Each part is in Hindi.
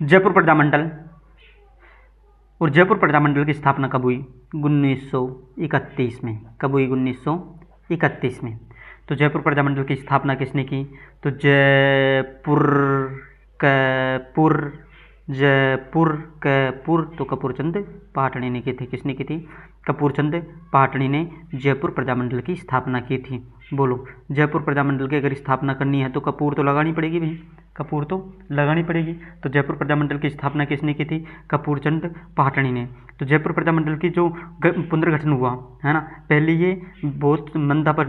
जयपुर प्रजामंडल और जयपुर प्रजामंडल की स्थापना कब हुई? 1931 में। कब हुई? 1931 में। तो जयपुर प्रजामंडल की स्थापना किसने की? तो जयपुर तो कपूरचंद पाटणी ने की थी। किसने की थी? कपूरचंद पाटणी ने जयपुर प्रजामंडल की स्थापना की थी। बोलो, जयपुर प्रजामंडल की अगर स्थापना करनी है तो कपूर तो लगानी पड़ेगी भाई, कपूर तो लगानी पड़ेगी। तो जयपुर प्रजामंडल की स्थापना किसने की थी? कपूरचंद पाटणी ने। तो जयपुर प्रजामंडल की जो पुनर्गठन हुआ है ना, पहले ये बहुत मंदा पर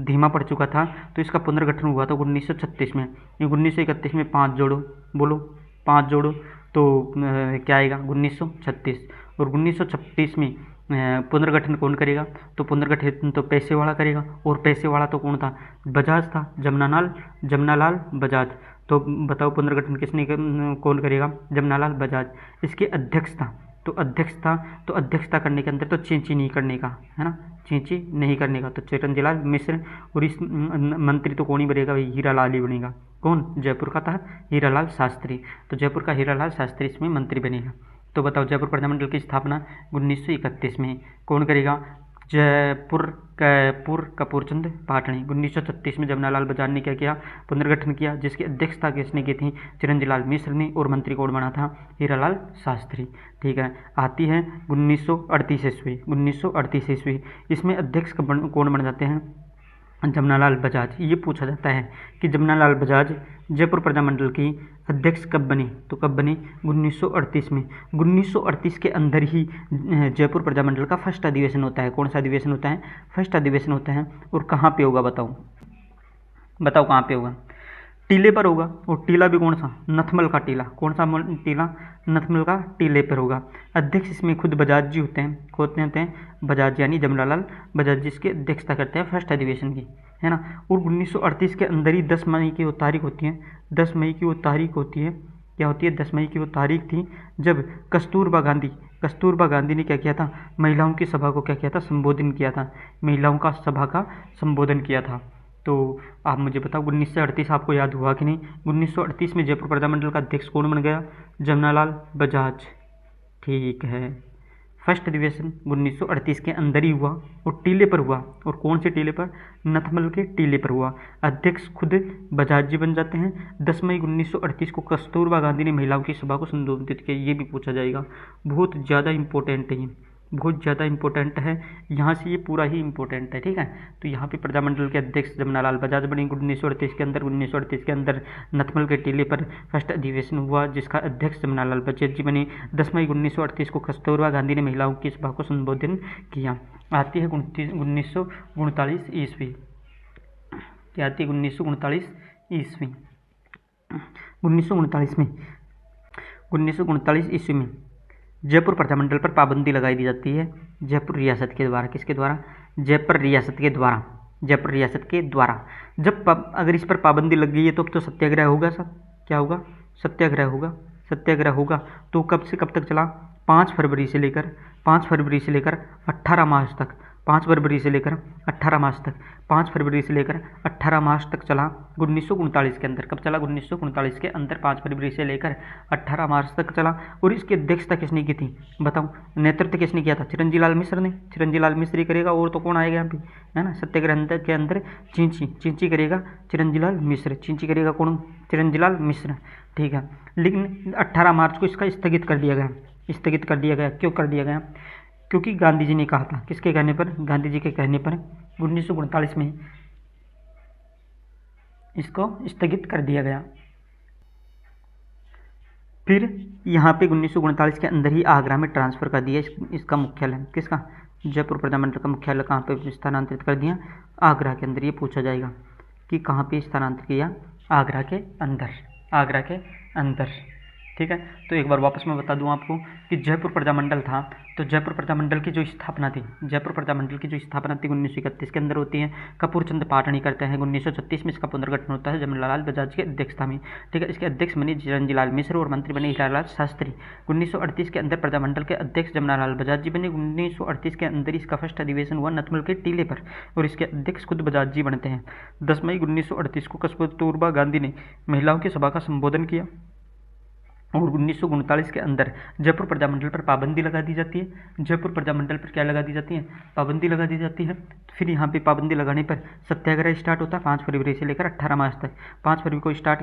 धीमा पड़ चुका था, तो इसका पुनर्गठन हुआ था 1936 में। 1931 में 5 जोड़ो, बोलो 5 जोड़ो तो क्या आएगा? 1936। और 1936 में पुनर्गठन कौन करेगा? तो पुनर्गठन तो पैसे वाला करेगा, और पैसे वाला तो कौन था? बजाज था, जमनालाल बजाज। तो बताओ पुनर्गठन किसने कौन करेगा? जमनालाल बजाज। इसके अध्यक्ष था, तो अध्यक्षता करने के अंदर तो चींची नहीं करने का है ना, चींची नहीं करने का, तो चिरंजीलाल मिश्र। और इस मंत्री तो कौन ही बनेगा भाई? हीरालाल ही बनेगा। कौन? जयपुर का था हीरालाल शास्त्री। तो जयपुर का हीरालाल शास्त्री इसमें मंत्री बनेगा। तो बताओ जयपुर प्रजामंडल की स्थापना 1931 में कौन करेगा? कपूरचंद पाटणी। 1936 में जमनालाल बजाज ने क्या किया? पुनर्गठन किया, जिसकी अध्यक्षता किसने की थी? चिरंजीलाल मिश्र ने। और मंत्री कौन बना था? हीरालाल शास्त्री। ठीक है, आती है 1938 ईस्वी। 1938 ईस्वी इसमें अध्यक्ष कौन बन जाते हैं? जमनालाल बजाज। ये पूछा जाता है कि जमनालाल बजाज जयपुर प्रजामंडल की अध्यक्ष कब बने? तो कब बने? 1938 में। 1938 के अंदर ही जयपुर प्रजामंडल का फर्स्ट अधिवेशन होता है। कौन सा अधिवेशन होता है? फर्स्ट अधिवेशन होता है। और कहाँ पे होगा? बताओ कहाँ पे होगा? टीले पर होगा। और टीला भी कौन सा? नथमल का टीला। कौन सा टीला? नथमल का टीले पर होगा। अध्यक्ष इसमें खुद बजाज जी होते हैं। होते हैं बजाज, यानी जमनालाल बजाज जी इसकी अध्यक्षता करते हैं फर्स्ट अधिवेशन की, है ना। और 1938 के अंदर ही 10 मई की वो तारीख होती है। 10 मई की वो तारीख होती है। क्या होती है? 10 मई की वो तारीख थी जब कस्तूरबा गांधी ने क्या किया था? महिलाओं की सभा को क्या किया था? संबोधन किया था। महिलाओं का सभा का संबोधन किया था। तो आप मुझे बताओ 1938 आपको याद हुआ कि नहीं? 1938 में जयपुर प्रजामंडल का अध्यक्ष कौन बन गया? जमनालाल बजाज। ठीक है, फर्स्ट अधिवेशन 1938 के अंदर ही हुआ और टीले पर हुआ। और कौन से टीले पर? नथमल के टीले पर हुआ। अध्यक्ष खुद बजाज जी बन जाते हैं। 10 मई 1938 को कस्तूरबा गांधी ने महिलाओं की सभा को संबोधित किया। ये भी पूछा जाएगा, बहुत ज़्यादा इंपॉर्टेंट है, बहुत ज़्यादा इंपॉर्टेंट है। यहाँ से ये पूरा ही इंपॉर्टेंट है, ठीक है। तो यहाँ पे प्रजामंडल के अध्यक्ष जमनालाल बजाज बने 1938 के अंदर। 1938 के अंदर नथमल के टीले पर फर्स्ट अधिवेशन हुआ, जिसका अध्यक्ष जमनालाल बजाज जी बने। 10 मई 1938 को कस्तूरबा गांधी ने महिलाओं की सभा को संबोधन किया। आती है 1939 ईस्वी। क्या आती है? 1939 ईस्वी। 1939 ईस्वी में जयपुर प्रजामंडल पर पाबंदी लगाई दी जाती है जयपुर रियासत के द्वारा। किसके द्वारा? जयपुर रियासत के द्वारा। जयपुर रियासत के द्वारा। जब अगर इस पर पाबंदी लग गई है तो अब तो सत्याग्रह होगा सब। क्या होगा? सत्याग्रह होगा। सत्याग्रह होगा तो कब से कब तक चला? 5 फरवरी से लेकर 18 मार्च तक। 5 फरवरी से लेकर 18 मार्च तक। 5 फरवरी से लेकर 18 मार्च तक चला 1939 के अंदर। कब चला? 1939 के अंदर 5 फरवरी से लेकर 18 मार्च तक चला। और इसकी अध्यक्षता किसने की थी? बताओ, नेतृत्व किसने किया था? चिरंजीलाल मिश्र ने। चिरंजीलाल मिश्र ही करेगा, और तो कौन आएगा यहाँ पे, है ना। सत्याग्रह के अंदर चींची करेगा चिरंजीलाल मिश्र। चींची करेगा कौन? चिरंजीलाल मिश्र। ठीक है, लेकिन 18 मार्च को इसका स्थगित कर दिया गया। स्थगित कर दिया गया। क्यों कर दिया गया? क्योंकि गांधी जी ने कहा था। किसके कहने पर? गांधी जी के कहने पर 1939 में इसको स्थगित कर दिया गया। फिर यहाँ पे 1939 के अंदर ही आगरा में ट्रांसफ़र कर दिया इसका मुख्यालय। किसका? जयपुर प्रजामंडल का मुख्यालय कहाँ पे स्थानांतरित कर दिया? आगरा के अंदर। ये पूछा जाएगा कि कहाँ पे स्थानांतरित किया? आगरा के अंदर। आगरा के अंदर, ठीक है। तो एक बार वापस मैं बता दूं आपको कि जयपुर प्रजामंडल था, तो जयपुर प्रजामंडल की जो स्थापना थी, जयपुर प्रजामंडल की जो स्थापना थी 1931 के अंदर होती है। कपूरचंद पाटणी करते हैं। 1936 में इसका पुनर्गठन होता है जमनालाल बजाज की अध्यक्षता में, ठीक है। इसके अध्यक्ष बने चिरंजीलाल मिश्र और मंत्री बने हीरालाल शास्त्री। 1938 के अंदर प्रजामंडल के अध्यक्ष जमनालाल बजाज जी बने। 1938 के अंदर इसका फर्स्ट अधिवेशन हुआ नथमल के टीले पर, और इसके अध्यक्ष खुद बजाज जी बनते हैं। 10 मई 1938 को कस्तूरबा गांधी ने महिलाओं की सभा का संबोधन किया। और 1939 के अंदर जयपुर प्रजामंडल पर पाबंदी लगा दी जाती है। जयपुर प्रजामंडल पर क्या लगा दी जाती है? पाबंदी लगा दी जाती है। फिर यहाँ पे पाबंदी लगाने पर सत्याग्रह स्टार्ट होता है 5 फरवरी से लेकर 18 मार्च तक। 5 फरवरी को स्टार्ट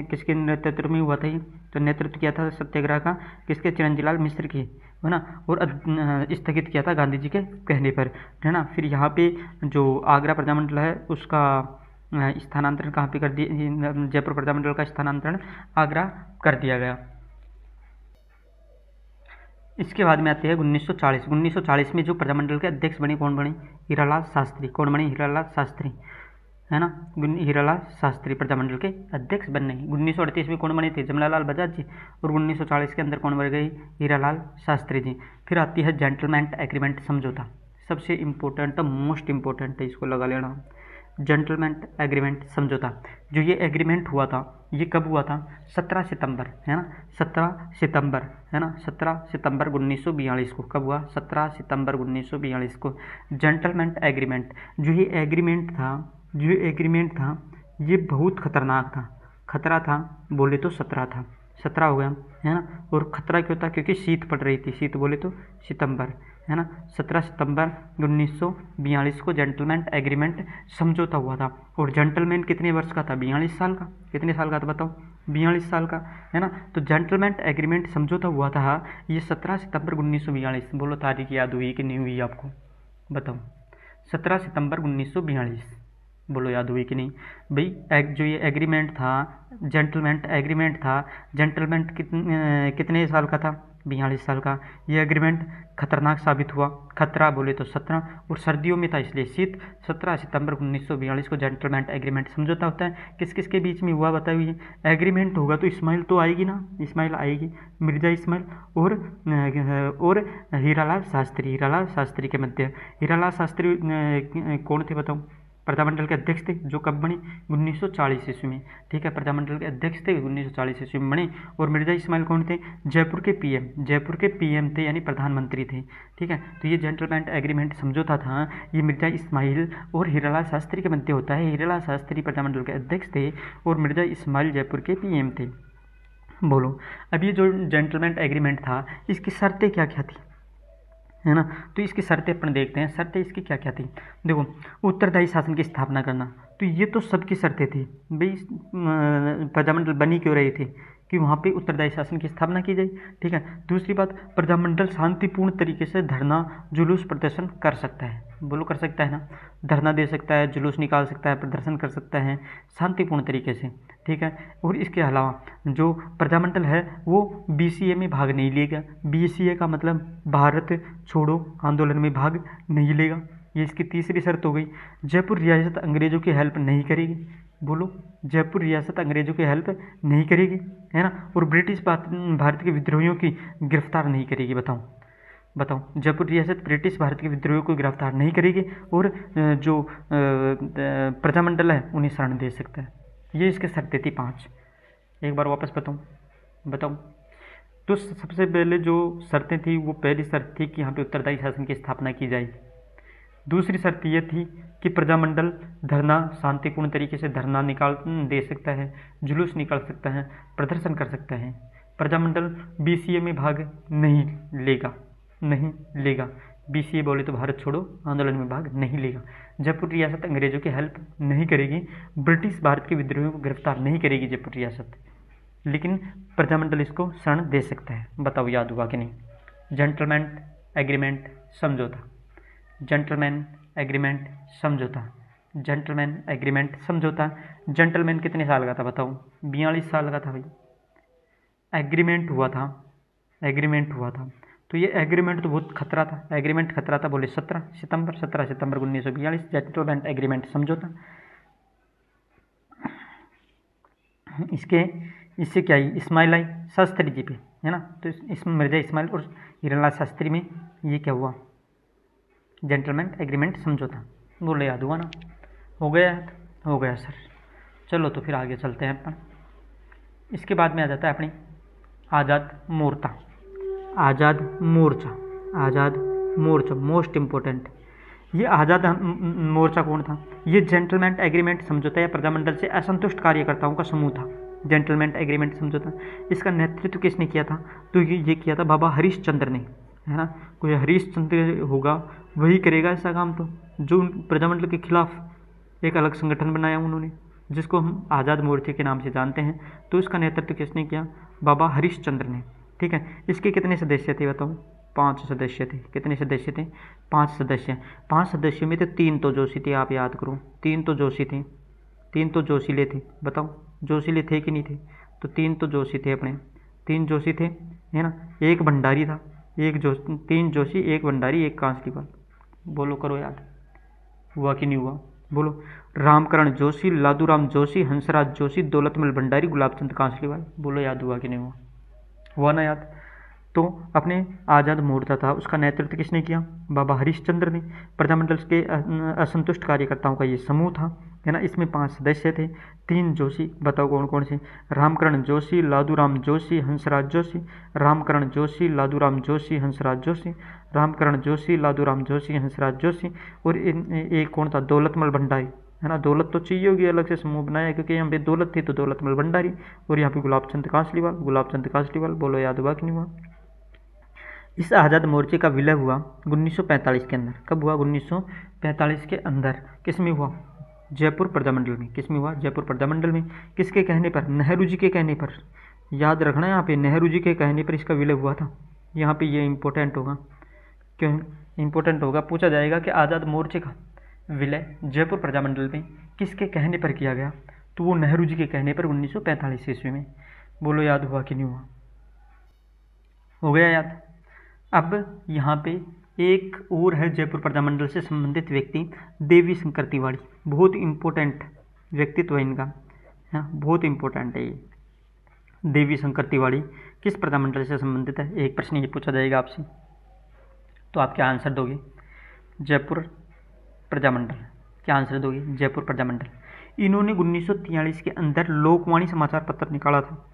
किसके नेतृत्व में हुआ था ये? तो नेतृत्व किया था सत्याग्रह का किसके? चिरंजीलाल मिश्र के, है ना। और स्थगित किया था गांधी जी के कहने पर, है ना। फिर यहाँ पे जो आगरा प्रजामंडल है उसका स्थानांतरण कहाँ पे कर दिया? जयपुर प्रजामंडल का स्थानांतरण आगरा कर दिया गया। इसके बाद में आते हैं 1940। 1940 में जो प्रजामंडल के अध्यक्ष बने, कौन बने? हीरालाल शास्त्री। कौन बने? हीरालाल शास्त्री, है ना। हीरालाल शास्त्री प्रजामंडल के अध्यक्ष बनने। 1938 में कौन बने थे? जमनालाल बजाज जी। और 1940 के अंदर कौन बन गए? हीरालाल शास्त्री जी। फिर आती है जेंटलमैन एग्रीमेंट समझौता। सबसे इम्पोर्टेंट, मोस्ट इम्पोर्टेंट है, इसको लगा लेना। जेंटलमैन एग्रीमेंट समझौता। जो ये एग्रीमेंट हुआ था, ये कब हुआ था? 17 सितंबर, है ना। 17 सितंबर, है ना। 17 सितंबर 1942 को। कब हुआ? 17 सितंबर 1942 को जेंटलमैन एग्रीमेंट। जो ये एग्रीमेंट था, ये बहुत खतरनाक था। खतरा था बोले तो 17 था, 17 हो गया, है ना। और खतरा क्यों था? क्योंकि शीत पड़ रही थी। शीत बोले तो सितंबर, है ना। 17 सितंबर 1942 को जेंटलमैन एग्रीमेंट समझौता हुआ था। और जेंटलमैन कितने वर्ष का था? 42 साल का। कितने साल का था बताओ? 42 साल का, है ना। तो जेंटलमैन एग्रीमेंट समझौता हुआ था ये 17 सितंबर 1942। बोलो तारीख याद हुई कि नहीं हुई आपको? बताओ। 17 सितंबर 1942, बोलो याद हुई कि नहीं भाई? जो ये एग्रीमेंट था, जेंटलमैन एग्रीमेंट था, जेंटलमैन कितने साल का था? 42 साल का। ये एग्रीमेंट खतरनाक साबित हुआ। खतरा बोले तो 17, और सर्दियों में था इसलिए शीत। 17 सितंबर 1942 को जेंटलमैन एग्रीमेंट समझौता होता है। किस किस के बीच में हुआ बताइए? एग्रीमेंट होगा तो इस्माइल तो आएगी ना, इस्माइल आएगी, मिर्जा इस्माइल और हीरालाल शास्त्री। हीरालाल शास्त्री के मध्य। हीरालाल शास्त्री कौन थे बताओ? प्रजामंडल के अध्यक्ष थे, जो कब बने? 1940 ईस्वी में, ठीक है। प्रजामंडल के अध्यक्ष थे, 1940 ईस्वी में बने। और मिर्जा इस्माइल कौन थे? जयपुर के पीएम थे, यानी प्रधानमंत्री थे, ठीक है। तो ये जेंटलमैन एग्रीमेंट समझौता था, ये मिर्जा इस्माइल और हीरालाल शास्त्री के मध्य होता है। हीरालाल शास्त्री प्रजामंडल के अध्यक्ष थे और मिर्जा इस्माइल जयपुर के पीएम थे। बोलो, अब ये जो जेंटलमैन एग्रीमेंट था, इसकी शर्तें क्या क्या थी, है ना। तो इसकी शर्तें अपन देखते हैं। शर्तें इसकी क्या क्या थी? देखो, उत्तरदायी शासन की स्थापना करना, तो ये तो सबकी शर्तें थी भाई। प्रजामंडल बनी क्यों रही थी? कि वहाँ पे उत्तरदायी शासन की स्थापना की जाए, ठीक है। दूसरी बात, प्रजामंडल शांतिपूर्ण तरीके से धरना जुलूस प्रदर्शन कर सकता है। बोलो, कर सकता है ना। धरना दे सकता है, जुलूस निकाल सकता है, प्रदर्शन कर सकता है शांतिपूर्ण तरीके से, ठीक है। और इसके अलावा जो प्रजामंडल है वो BCA में भाग नहीं लेगा। BCA का मतलब भारत छोड़ो आंदोलन में भाग नहीं लेगा। ये इसकी तीसरी शर्त हो गई। जयपुर रियासत अंग्रेजों की हेल्प नहीं करेगी। बोलो, जयपुर रियासत अंग्रेजों की हेल्प नहीं करेगी, है ना। और ब्रिटिश भारत के विद्रोहियों की गिरफ्तार नहीं करेगी। बताओ, जयपुर रियासत ब्रिटिश भारत के विद्रोहियों को गिरफ्तार नहीं करेगी और जो प्रजामंडल है उन्हें शरण दे सकता है। ये इसके शर्तें थी 5। एक बार वापस बताऊं। तो सबसे पहले जो शर्तें थी, वो पहली शर्त थी कि यहाँ पे उत्तरदायी शासन की स्थापना की जाए। दूसरी शर्त ये थी कि प्रजामंडल धरना शांतिपूर्ण तरीके से धरना दे सकता है, जुलूस निकाल सकता है, प्रदर्शन कर सकता है। प्रजामंडल BCA में भाग नहीं लेगा। BCA बोले तो भारत छोड़ो आंदोलन में भाग नहीं लेगा। जयपुर रियासत अंग्रेजों की हेल्प नहीं करेगी। ब्रिटिश भारत के विद्रोहियों को गिरफ्तार नहीं करेगी जयपुर रियासत, लेकिन प्रजामंडल इसको शरण दे सकता है। बताओ, याद हुआ कि नहीं? जेंटलमैन एग्रीमेंट समझौता, जेंटलमैन एग्रीमेंट समझौता, जेंटलमैन एग्रीमेंट समझौता। जेंटलमैन कितने साल का था बताओ? 42 साल का था भाई। एग्रीमेंट हुआ था। तो ये एग्रीमेंट तो बहुत खतरा था। एग्रीमेंट खतरा था बोले 17 सितंबर 1942 जेंटलमैन एग्रीमेंट समझौता। इससे क्या आई? इस्माइल आई शास्त्री जी पे, है ना। तो इसमें मिर्जा इस्माइल और हीरालाल शास्त्री में ये क्या हुआ? जेंटलमैन एग्रीमेंट समझौता। बोले, याद हुआ ना? हो गया सर। चलो तो फिर आगे चलते हैं अपन। इसके बाद में आ जाता है अपनी आज़ाद मोर्चा, मोस्ट इम्पोर्टेंट। ये आज़ाद मोर्चा कौन था? ये जेंटलमैन एग्रीमेंट समझौता या प्रजामंडल से असंतुष्ट कार्यकर्ताओं का समूह था। जेंटलमैन एग्रीमेंट समझौता। इसका नेतृत्व किसने किया था? तो ये किया था बाबा हरिश्चंद्र ने, है ना। कोई हरिश्चंद्र होगा वही करेगा ऐसा काम, तो जो प्रजामंडल के खिलाफ एक अलग संगठन बनाया उन्होंने, जिसको हम आज़ाद मोर्चे के नाम से जानते हैं, तो इसका नेतृत्व किसने किया? बाबा हरिश्चंद्र ने। ठीक है, इसके कितने सदस्य थे बताओ? 5 सदस्य थे। कितने सदस्य थे? 5 सदस्य। 5 सदस्यों में तो 3 तो जोशी थे, आप याद करो, 3 तो जोशी थे, 3 तो जोशीले थे। बताओ जोशीले थे कि नहीं थे? तो 3 तो जोशी थे अपने, 3 जोशी थे, है ना। एक भंडारी था, 3 जोशी, 1 भंडारी, 1 कांस्टेबल। बोलो करो याद, हुआ कि नहीं हुआ? बोलो। रामकरण जोशी, लादूराम जोशी, हंसराज जोशी, दौलतमल भंडारी, गुलाबचंद कांस्टेबल। बोलो याद हुआ कि नहीं हुआ? हुआ ना याद? तो अपने आज़ाद मोर्चा था उसका नेतृत्व किसने किया? बाबा हरिश्चंद्र ने। प्रजामंडल के असंतुष्ट कार्यकर्ताओं का ये समूह था, है ना। इसमें 5 सदस्य थे, 3 जोशी। बताओ कौन कौन से? रामकरण जोशी, लादूराम जोशी, हंसराज जोशी। रामकरण जोशी, लादूराम जोशी, हंसराज जोशी। रामकरण जोशी, लादूराम जोशी, हंसराज जोशी। और एक कौन था? दौलतमल भंडारी, है ना। दौलत तो चाहिए होगी, अलग से समूह बनाया, क्योंकि यहाँ पे दौलत थी तो दौलतमल भंडारी, और यहाँ पे गुलाबचंद कांस्टेबल, गुलाबचंद कांस्टेबल। बोलो याद हुआ कि नहीं हुआ? इस आज़ाद मोर्चे का विलय हुआ 1945 के अंदर। कब हुआ? 1945 के अंदर। किस में हुआ? जयपुर प्रजामंडल में। किस में हुआ? जयपुर प्रजामंडल में। किसके कहने पर? नेहरू जी के कहने पर। याद रखना, यहाँ पे नेहरू जी के कहने पर इसका विलय हुआ था। यहाँ पे ये इम्पोर्टेंट होगा। क्यों इम्पोर्टेंट होगा? पूछा जाएगा कि आज़ाद मोर्चे का विलय जयपुर प्रजामंडल में किसके कहने पर किया गया? तो वो नेहरू जी के कहने पर 1945 ईस्वी में। बोलो याद हुआ कि नहीं हुआ? हो गया याद? अब यहाँ पे एक और है जयपुर प्रजामंडल से संबंधित व्यक्ति, देवी शंकर तिवारी। बहुत इम्पोर्टेंट व्यक्तित्व है इनका, है, बहुत इम्पोर्टेंट है ये। देवी शंकर तिवारी किस प्रजामंडल से संबंधित है? एक प्रश्न ये पूछा जाएगा आपसे, तो आप क्या आंसर दोगे? जयपुर प्रजामंडल। क्या आंसर दोगे? जयपुर प्रजामंडल। इन्होंने 1943 के अंदर लोकवाणी समाचार पत्र निकाला था।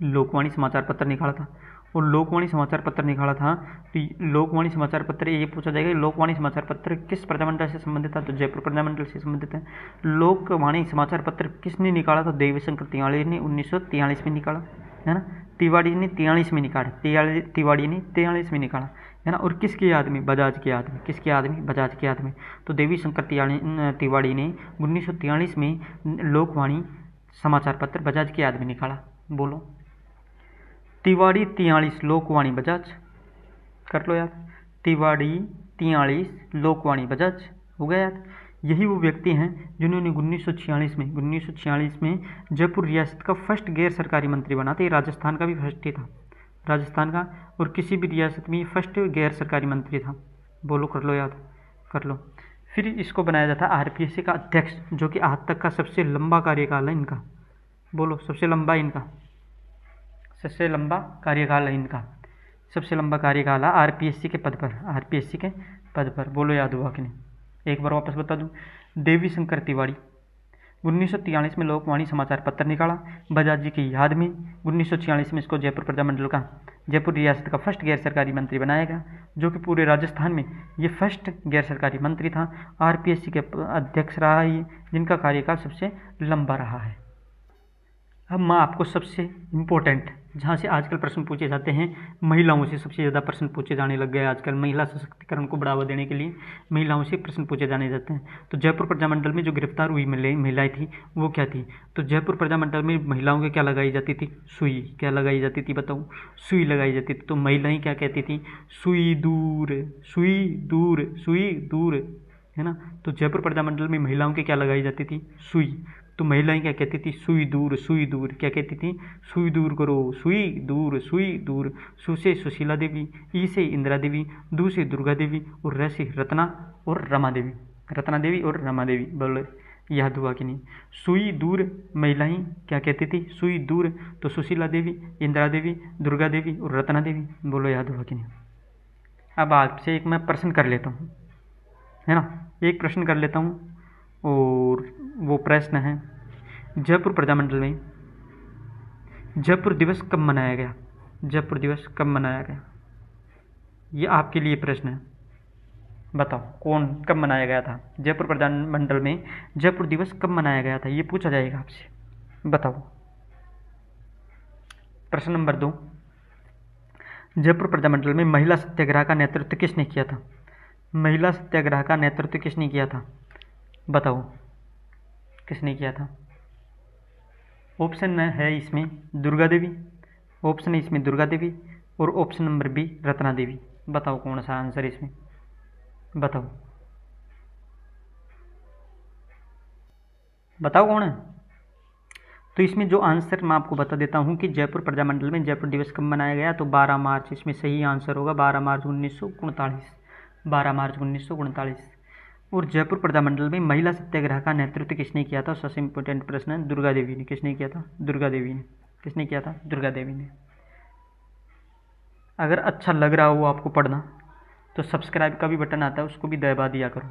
लोकवाणी समाचार पत्र निकाला था, और लोकवाणी समाचार पत्र निकाला था, तो लोकवाणी समाचार पत्र ये पूछा जाएगा, लोकवाणी समाचार पत्र किस प्रजामंडल से संबंधित था? तो जयपुर प्रजामंडल से संबंधित है। लोकवाणी समाचार पत्र किसने निकाला था? देवीशंकर तिवारी ने 1943 में निकाला, है ना। तिवारी ने 43 में निकाला, तिवारी ने 43 में निकाला, है ना। और किसकी याद में? बजाज की याद में। किसकी याद में? बजाज की याद में। तो देवीशंकर तिवारी ने 1943 में लोकवाणी समाचार पत्र बजाज की याद में निकाला। बोलो। तिवारी 43, लोकवाणी बजाज। कर लो याद, तिवारी 43, लोकवाणी बजाज। हो गया याद? यही वो व्यक्ति हैं जिन्होंने 1946 में जयपुर रियासत का फर्स्ट गैर सरकारी मंत्री बना था। राजस्थान का भी फर्स्ट ही था, राजस्थान का, और किसी भी रियासत में फर्स्ट गैर सरकारी मंत्री था। बोलो, कर लो याद, कर लो। फिर इसको बनाया जाता है आरपीएससी का अध्यक्ष, जो कि आज तक का सबसे लंबा कार्यकाल है इनका। बोलो, सबसे लंबा इनका, सबसे लंबा कार्यकाल है इनका, सबसे लंबा कार्यकाल है आरपीएससी के पद पर, आरपीएससी के पद पर। बोलो याद हुआ कि नहीं? एक बार वापस बता दूं। देवी शंकर तिवारी 1943 में लोकवाणी समाचार पत्र निकाला बजाज जी की याद में। 1946 में इसको जयपुर प्रजामंडल का, जयपुर रियासत का फर्स्ट गैर सरकारी मंत्री बनाया गया, जो कि पूरे राजस्थान में ये फर्स्ट गैर सरकारी मंत्री था। आरपीएससी के अध्यक्ष रहा है ये, जिनका कार्यकाल सबसे लंबा रहा है। अब मैं आपको सबसे इम्पोर्टेंट, जहाँ से आजकल प्रश्न पूछे जाते हैं, महिलाओं से सबसे ज़्यादा प्रश्न पूछे जाने लग गए आजकल। महिला सशक्तिकरण को बढ़ावा देने के लिए महिलाओं से प्रश्न पूछे जाने जाते हैं। तो जयपुर प्रजामंडल में जो गिरफ्तार हुई महिलाएं थी वो क्या थी? तो जयपुर प्रजामंडल में महिलाओं के क्या लगाई जाती थी? सुई। क्या लगाई जाती थी बताओ? सुई लगाई जाती थी। तो महिलाएं क्या कहती थी? सुई दूर, सुई दूर, सुई दूर, है ना। तो जयपुर प्रजामंडल में महिलाओं के क्या लगाई जाती थी? सुई। तो महिलाएं क्या कहती थी? सुई दूर, सुई दूर। क्या कहती थी? सुई दूर करो, सुई दूर, सुई दूर। सु से सुशीला देवी, ई से इंदिरा देवी, दू से दुर्गा देवी, और र से रत्ना और रमा देवी, रत्ना देवी और रमा देवी। बोलो याद हुआ कि नहीं? सुई दूर महिलाएं क्या कहती थी? सुई दूर। तो सुशीला देवी, इंदिरा देवी, दुर्गा देवी और रत्ना देवी। बोलो याद हुआ कि नहीं? अब आपसे एक मैं प्रश्न कर लेता हूँ, है ना, एक प्रश्न कर लेता हूँ, और वो प्रश्न है, जयपुर प्रजामंडल में जयपुर दिवस कब मनाया गया? जयपुर दिवस कब मनाया गया? ये आपके लिए प्रश्न है। बताओ कौन, कब मनाया गया था? जयपुर प्रजामंडल में जयपुर दिवस कब मनाया गया था, ये पूछा जाएगा आपसे। बताओ। प्रश्न नंबर 2, जयपुर प्रजामंडल में महिला सत्याग्रह का नेतृत्व किसने किया था? महिला सत्याग्रह का नेतृत्व किसने किया था? बताओ किसने किया था? ऑप्शन है इसमें दुर्गा देवी, ऑप्शन है इसमें दुर्गा देवी, और ऑप्शन नंबर बी रत्ना देवी। बताओ कौन सा आंसर इसमें? बताओ बताओ कौन है? तो इसमें जो आंसर मैं आपको बता देता हूँ कि जयपुर प्रजामंडल में जयपुर दिवस कब मनाया गया, तो 12 मार्च इसमें सही आंसर होगा, 12 मार्च 1949, 12 मार्च 1949। और जयपुर प्रजामंडल में महिला सत्याग्रह का नेतृत्व किसने किया था? सबसे इंपॉर्टेंट प्रश्न है, दुर्गा देवी ने। किसने किया था? दुर्गा देवी ने। किसने किया था? दुर्गा देवी ने। अगर अच्छा लग रहा हो आपको पढ़ना तो सब्सक्राइब का भी बटन आता है, उसको भी दबा दिया करो।